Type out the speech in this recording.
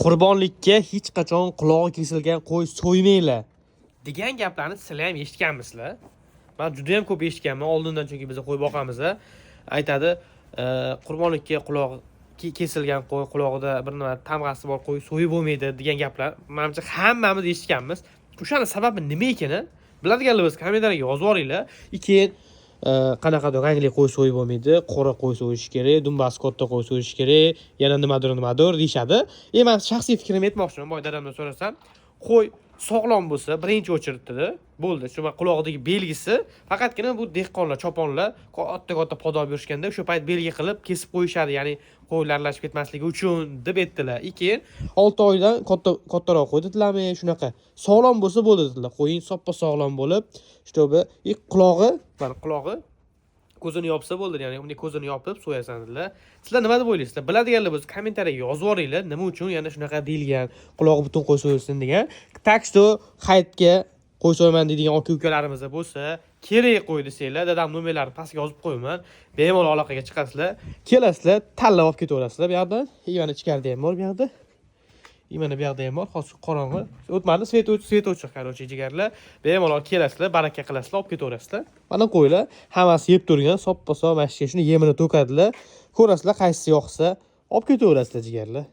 Qurbonlikka hech qachon qulog'i kesilgan qo'y so'ymanglar degan gaplarni sizlar ham eshitganmisizlar? Men juda ham ko'p eshitganman. Oldindan chunki biz qo'y boqamiz. Aytadi, qurbonlikka qulog'i kesilgan qo'y, qulog'ida bir nima tamg'asi bor qo'y so'yib bo'lmaydi degan gaplar. Menimcha hammamiz eshitganmiz. O'shaning sababi nima ekan? Biladiganlar kommentariyga yozib yuboringlar. Keyin qanaqadir rangli qo'y so'yib bo'lmaydi, qora qo'y so'yish kerak, dumbasi katta qo'y so'yish kerak, yana nimadir deyshadi. Men shaxsiy fikrimni aytmoqchiman, boy dadamdan so'rasam, qo'y sog'lom bo'lsa, birinchi o'chiritdi, bo'ldi. Shu qulog'idagi belgisi faqatgina bu dehqonlar, choponlar katta podob yurishganda o'sha payt belgi qilib kesib qo'yishadi, ya'ni qo'ylar aralashib ketmasligi uchun deb aytdilar. Keyin 6 oydan kattaroq qo'y dedilarmi, shunaqa. Sog'lom bo'lsa bo'ldi dedilar. Qo'ying soppa sog'lom bo'lib, shtobi, qulog'i, mana qulog'i ko'zini yopsa bo'ldi, ya'ni uni ko'zini yopib so'yasan dedilar. Sizlar nima deb o'ylaysizlar? Biladiganlar bo'lsa kommentariyaga yozib yuboringlar, nima uchun yana shunaqa deyilgan, qulog'i butun qo'y so'yilsin degan. Tak что hayitga qo'y so'yman deydigan aka-ukalarimiz bo'lsa, kerak qo'y desanglar, dadam nomerlarini pastga yozib qo'yaman. Bemalol aloqaga chiqasizlar, kelasizlar, tanlab olib ketaverasizlar bu yoqdan. Mana ichkarida ham bor bu yoqda. Mana bu yoqda ham bor, hozir qorong'i. O'tmadi, svet o'chiq, qarochi jigarlar. Bemalol kelasizlar, baraka qilasizlar, olib ketaverasizlar. Mana qo'ylar, hammasi yeb turgan, soppa-sog' mashga shuni yemini to'kadilar. Ko'rasizlar, qaysisi yoqsa, olib ketaverasizlar jigarlar.